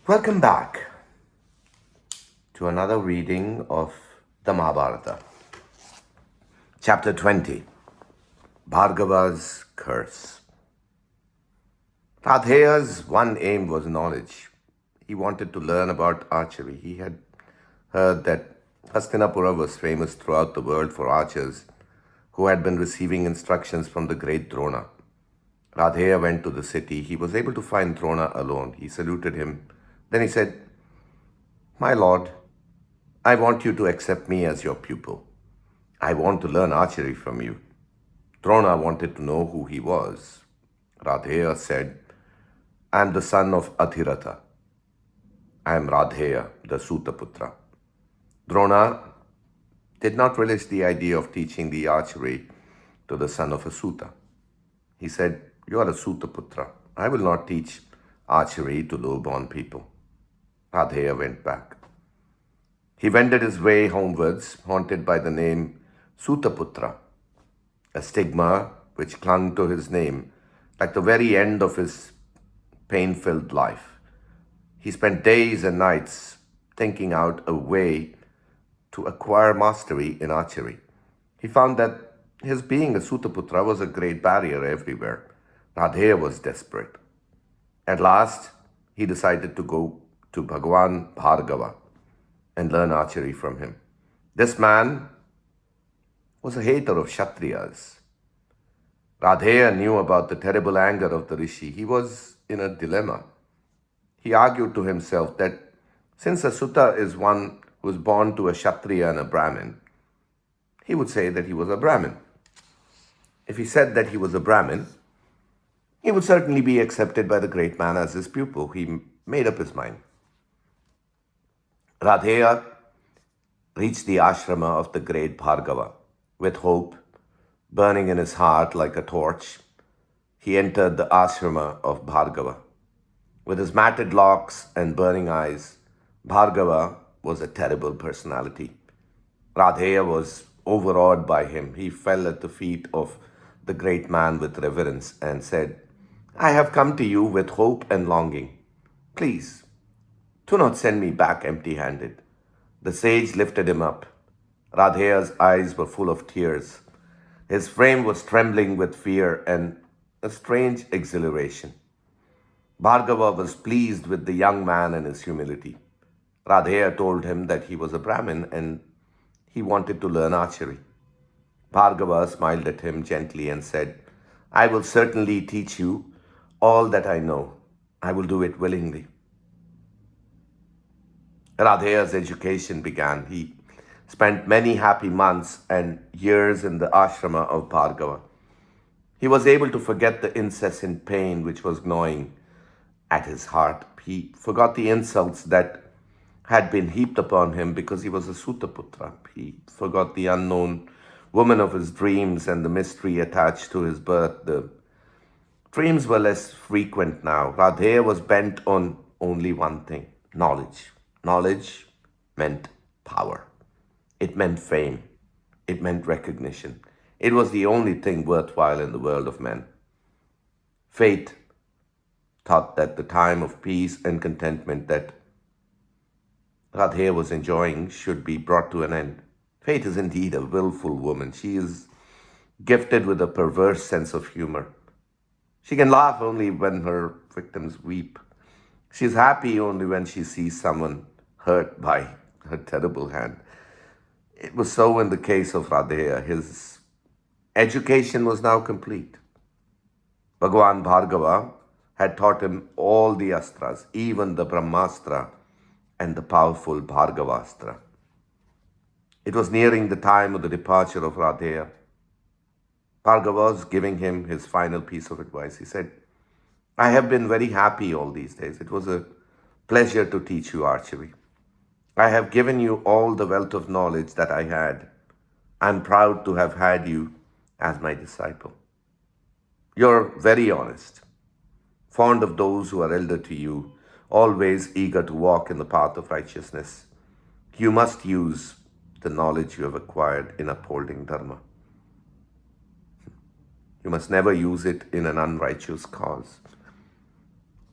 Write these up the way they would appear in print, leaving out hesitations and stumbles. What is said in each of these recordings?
Welcome back to another reading of the Mahabharata. Chapter 20, Bhargava's Curse. Radheya's one aim was knowledge. He wanted to learn about archery. He had heard that Hastinapura was famous throughout the world for archers who had been receiving instructions from the great Drona. Radheya went to the city. He was able to find Drona alone. He saluted him. Then he said, "My lord, I want you to accept me as your pupil. I want to learn archery from you." Drona wanted to know who he was. Radheya said, "I am the son of Adhiratha. I am Radheya, the Sutaputra." Drona did not relish the idea of teaching the archery to the son of a Suta. He said, "You are a Sutaputra. I will not teach archery to low-born people." Radheya went back. He wended his way homewards, haunted by the name Sutaputra, a stigma which clung to his name like the very end of his pain-filled life. He spent days and nights thinking out a way to acquire mastery in archery. He found that his being a Sutaputra was a great barrier everywhere. Radheya was desperate. At last, he decided to go to Bhagwan Bhargava and learn archery from him. This man was a hater of Kshatriyas. Radheya knew about the terrible anger of the Rishi. He was in a dilemma. He argued to himself that since a Sutta is one who was born to a Kshatriya and a Brahmin, he would say that he was a Brahmin. If he said that he was a Brahmin, he would certainly be accepted by the great man as his pupil. He made up his mind. Radheya reached the ashrama of the great Bhargava. With hope burning in his heart like a torch, he entered the ashrama of Bhargava. With his matted locks and burning eyes, Bhargava was a terrible personality. Radheya was overawed by him. He fell at the feet of the great man with reverence and said, "I have come to you with hope and longing. Please, do not send me back empty-handed." The sage lifted him up. Radheya's eyes were full of tears. His frame was trembling with fear and a strange exhilaration. Bhargava was pleased with the young man and his humility. Radheya told him that he was a Brahmin and he wanted to learn archery. Bhargava smiled at him gently and said, "I will certainly teach you all that I know. I will do it willingly." Radheya's education began. He spent many happy months and years in the ashrama of Bhargava. He was able to forget the incessant pain which was gnawing at his heart. He forgot the insults that had been heaped upon him because he was a Sutaputra. He forgot the unknown woman of his dreams and the mystery attached to his birth. The dreams were less frequent now. Radheya was bent on only one thing: knowledge. Knowledge meant power. It meant fame. It meant recognition. It was the only thing worthwhile in the world of men. Fate thought that the time of peace and contentment that Radheya was enjoying should be brought to an end. Fate is indeed a willful woman. She is gifted with a perverse sense of humor. She can laugh only when her victims weep. She is happy only when she sees someone hurt by her terrible hand. It was so in the case of Radheya. His education was now complete. Bhagwan Bhargava had taught him all the astras, even the Brahmastra and the powerful Bhargavastra. It was nearing the time of the departure of Radheya. Bhargava was giving him his final piece of advice. He said, "I have been very happy all these days. It was a pleasure to teach you archery. I have given you all the wealth of knowledge that I had. I am proud to have had you as my disciple. You're very honest, fond of those who are elder to you, always eager to walk in the path of righteousness. You must use the knowledge you have acquired in upholding Dharma. You must never use it in an unrighteous cause."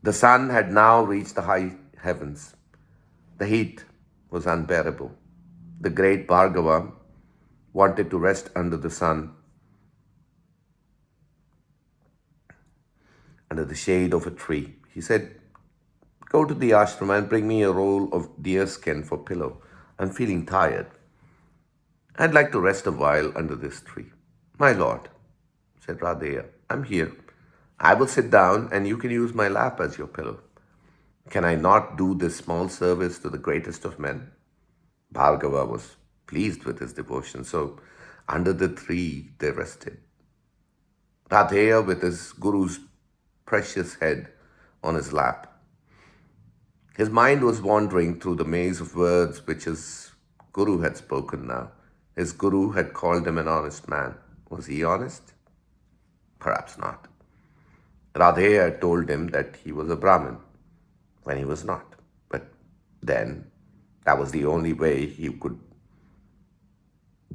The sun had now reached the heavens. The heat was unbearable. The great Bhargava wanted to rest under the sun, under the shade of a tree. He said, "Go to the ashrama and bring me a roll of deer skin for pillow. I'm feeling tired. I'd like to rest a while under this tree." "My lord," said Radheya, "I'm here. I will sit down and you can use my lap as your pillow. Can I not do this small service to the greatest of men?" Bhargava was pleased with his devotion, so under the tree they rested. Radheya with his guru's precious head on his lap. His mind was wandering through the maze of words which his guru had spoken now. His guru had called him an honest man. Was he honest? Perhaps not. Radheya had told him that he was a Brahmin when he was not. But then that was the only way he could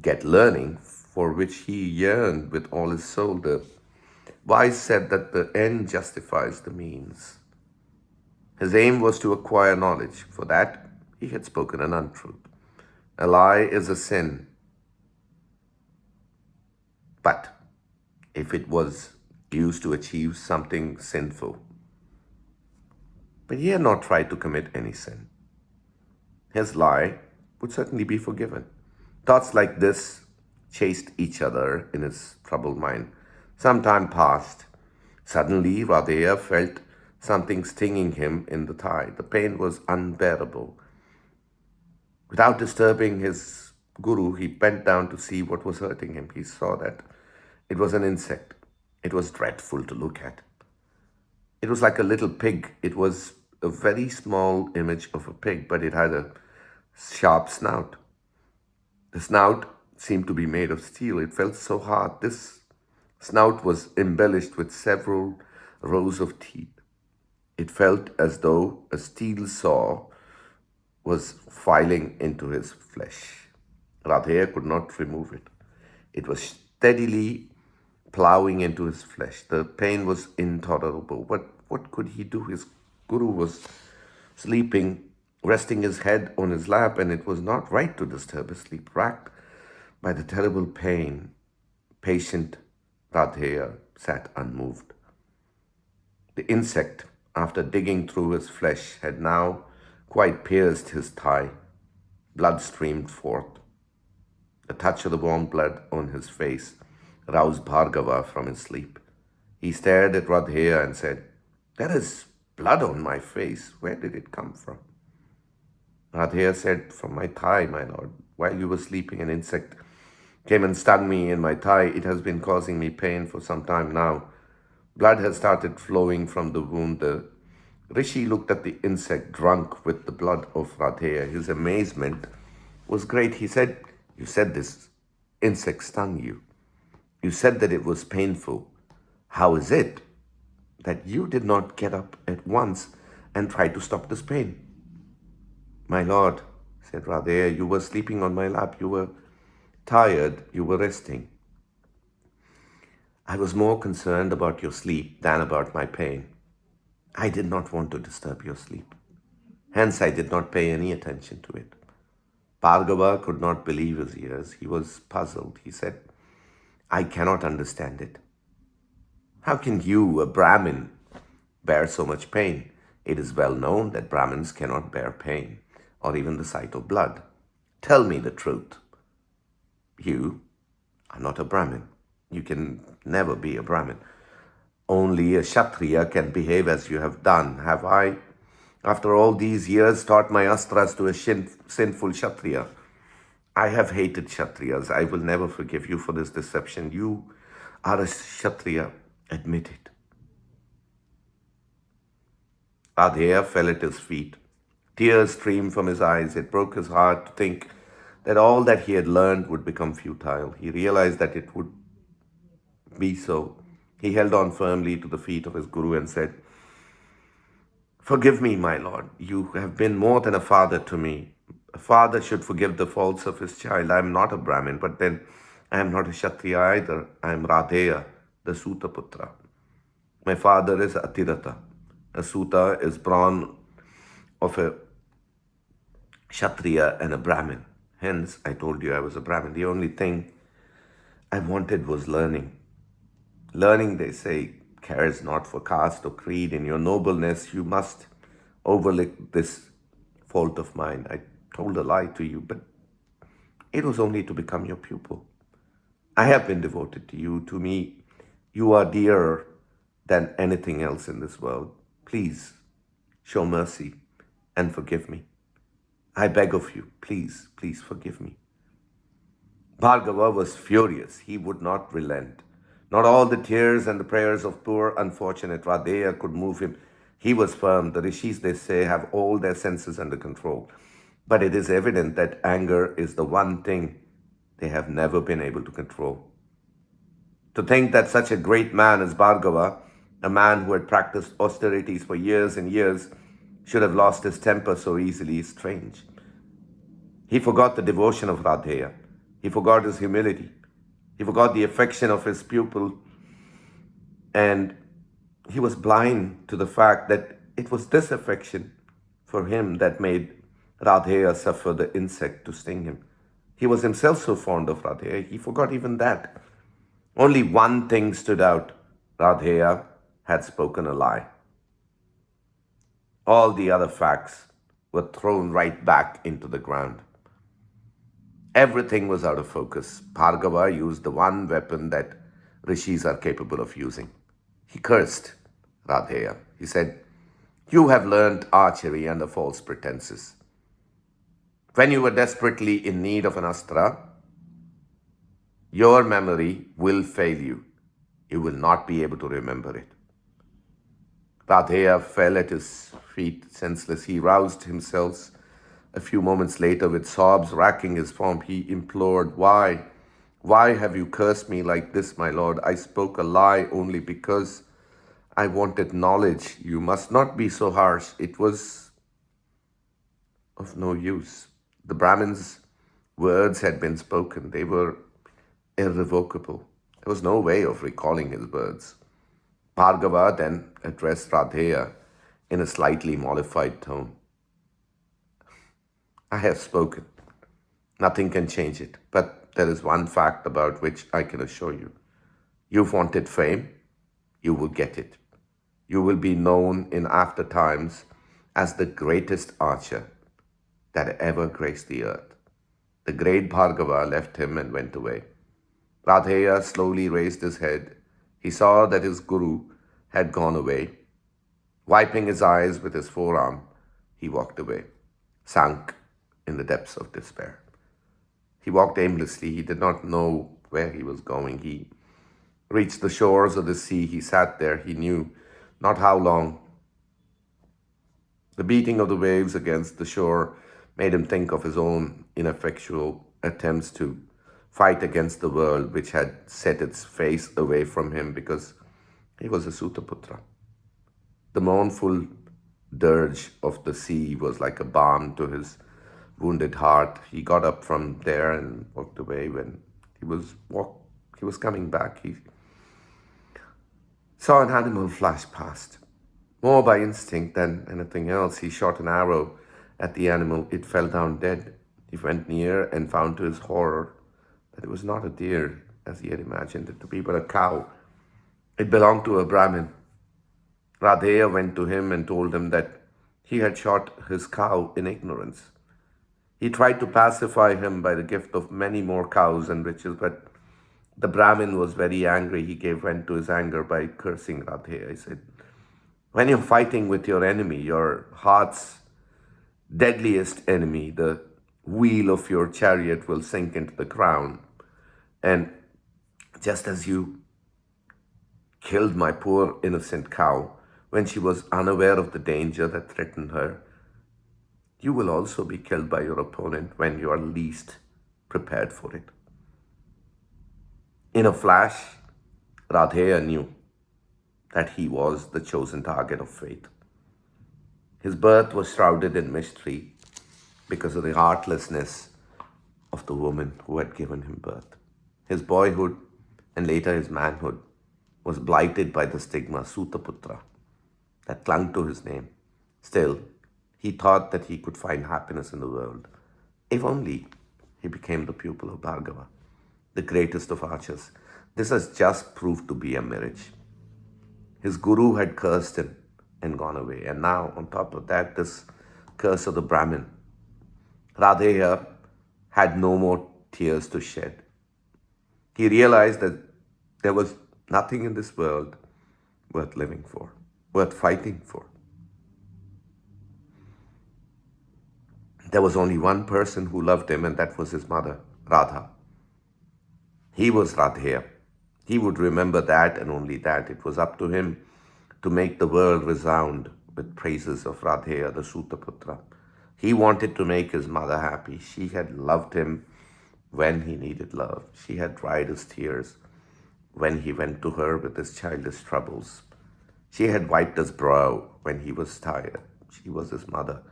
get learning for which he yearned with all his soul. The wise said that the end justifies the means. His aim was to acquire knowledge. For that, he had spoken an untruth. A lie is a sin. But if it was used to achieve something sinful, but he had not tried to commit any sin, his lie would certainly be forgiven. Thoughts like this chased each other in his troubled mind. Some time passed. Suddenly, Radheya felt something stinging him in the thigh. The pain was unbearable. Without disturbing his guru, he bent down to see what was hurting him. He saw that it was an insect. It was dreadful to look at. It was like a little pig. It was a very small image of a pig, but it had a sharp snout. The snout seemed to be made of steel. It felt so hard. This snout was embellished with several rows of teeth. It felt as though a steel saw was filing into his flesh. Radheya could not remove it. It was steadily plowing into his flesh. The pain was intolerable. What could he do? His guru was sleeping, resting his head on his lap, and it was not right to disturb his sleep. Racked by the terrible pain, patient Radheya sat unmoved. The insect, after digging through his flesh, had now quite pierced his thigh. Blood streamed forth. The touch of the warm blood on his face roused Bhargava from his sleep. He stared at Radheya and said, "There is blood on my face. Where did it come from?" Radheya said, "From my thigh, my lord. While you were sleeping, an insect came and stung me in my thigh. It has been causing me pain for some time now. Blood has started flowing from the wound." The Rishi looked at the insect, drunk with the blood of Radheya. His amazement was great. He said, "You said this insect stung you. You said that it was painful. How is it that you did not get up at once and try to stop this pain?" "My lord," said Radheya, "you were sleeping on my lap. You were tired. You were resting. I was more concerned about your sleep than about my pain. I did not want to disturb your sleep. Hence, I did not pay any attention to it." Bhargava could not believe his ears. He was puzzled. He said, "I cannot understand it. How can you, a Brahmin, bear so much pain? It is well known that Brahmins cannot bear pain or even the sight of blood. Tell me the truth. You are not a Brahmin. You can never be a Brahmin. Only a Kshatriya can behave as you have done. Have I, after all these years, taught my astras to a sinful Kshatriya? I have hated Kshatriyas. I will never forgive you for this deception. You are a Kshatriya. Admit it." Radheya fell at his feet. Tears streamed from his eyes. It broke his heart to think that all that he had learned would become futile. He realized that it would be so. He held on firmly to the feet of his guru and said, "Forgive me, my lord. You have been more than a father to me. A father should forgive the faults of his child. I am not a Brahmin, but then I am not a Kshatriya either. I am Radheya, the Sutaputra. My father is Atirata. A Suta is born of a Kshatriya and a Brahmin. Hence, I told you I was a Brahmin. The only thing I wanted was learning. Learning, they say, cares not for caste or creed. In your nobleness, you must overlook this fault of mine. I told a lie to you, but it was only to become your pupil. I have been devoted to you. To me, you are dearer than anything else in this world. Please show mercy and forgive me. I beg of you, please, please forgive me. Bhargava was furious. He would not relent. Not all the tears and the prayers of poor, unfortunate Radheya could move him. He was firm. The rishis, they say, have all their senses under control. But it is evident that anger is the one thing they have never been able to control. To think that such a great man as Bhargava, a man who had practiced austerities for years and years, should have lost his temper so easily is strange. He forgot the devotion of Radheya. He forgot his humility. He forgot the affection of his pupil. And he was blind to the fact that it was this affection for him that made Radheya suffer the insect to sting him. He was himself so fond of Radheya, he forgot even that. Only one thing stood out. Radheya had spoken a lie. All the other facts were thrown right back into the ground. Everything was out of focus. Bhargava used the one weapon that rishis are capable of using. He cursed Radheya. He said, "You have learned archery under false pretenses. When you were desperately in need of an astra, your memory will fail you. You will not be able to remember it." Radheya fell at his feet senseless. He roused himself a few moments later with sobs racking his form. He implored, "Why? Why have you cursed me like this, my lord? I spoke a lie only because I wanted knowledge. You must not be so harsh. It was of no use." The Brahmin's words had been spoken. They were irrevocable. There was no way of recalling his words. Bhargava then addressed Radheya in a slightly mollified tone. "I have spoken. Nothing can change it. But there is one fact about which I can assure you. You've wanted fame. You will get it. You will be known in after times as the greatest archer that ever graced the earth." The great Bhargava left him and went away. Radheya slowly raised his head. He saw that his guru had gone away. Wiping his eyes with his forearm, he walked away, sunk in the depths of despair. He walked aimlessly. He did not know where he was going. He reached the shores of the sea. He sat there. He knew not how long. The beating of the waves against the shore made him think of his own ineffectual attempts to fight against the world which had set its face away from him because he was a Sutaputra. The mournful dirge of the sea was like a balm to his wounded heart. He got up from there and walked away. When he was coming back, he saw an animal flash past. More by instinct than anything else, he shot an arrow at the animal. It fell down dead. He went near and found to his horror that it was not a deer, as he had imagined it to be, but a cow. It belonged to a Brahmin. Radheya went to him and told him that he had shot his cow in ignorance. He tried to pacify him by the gift of many more cows and riches, but the Brahmin was very angry. He gave vent to his anger by cursing Radheya. He said, "When you're fighting with your enemy, your heart's deadliest enemy, the wheel of your chariot will sink into the ground. And just as you killed my poor innocent cow when she was unaware of the danger that threatened her, you will also be killed by your opponent when you are least prepared for it." In a flash, Radheya knew that he was the chosen target of fate. His birth was shrouded in mystery because of the heartlessness of the woman who had given him birth. His boyhood and later his manhood was blighted by the stigma Sutaputra that clung to his name. Still, He thought that he could find happiness in the world if only he became the pupil of Bhargava, the greatest of archers. This has just proved to be a mirage. His guru had cursed him and gone away. And now, on top of that, this curse of the Brahmin. Radheya had no more tears to shed. He realized that there was nothing in this world worth living for, worth fighting for. There was only one person who loved him, and that was his mother, Radha. He was Radheya. He would remember that and only that. It was up to him to make the world resound with praises of Radheya, the Sutaputra. He wanted to make his mother happy. She had loved him when he needed love. She had dried his tears when he went to her with his childish troubles. She had wiped his brow when he was tired. She was his mother.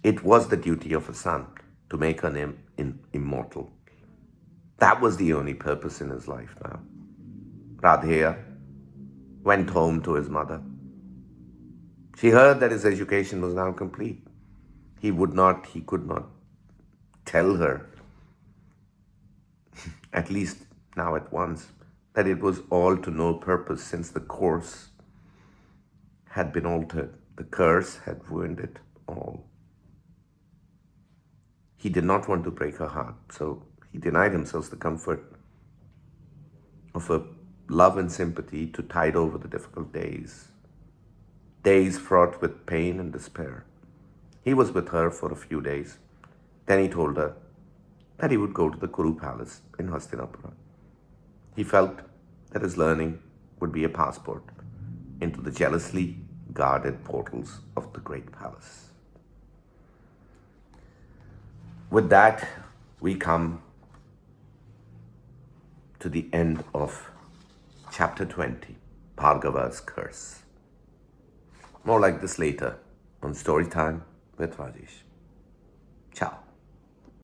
It was the duty of a son to make her name immortal. That was the only purpose in his life now. Radheya went home to his mother. She heard that his education was now complete. He could not tell her, at least now at once, that it was all to no purpose since the course had been altered. The curse had ruined it all. He did not want to break her heart, so he denied himself the comfort of her love and sympathy to tide over the difficult days fraught with pain and despair. He was with her for a few days. Then he told her that he would go to the Kuru palace in Hastinapura. He felt that his learning would be a passport into the jealously guarded portals of the great palace. With that, we come to the end of chapter 20, Bhargava's curse. More like this later on Storytime with Rajesh. Ciao.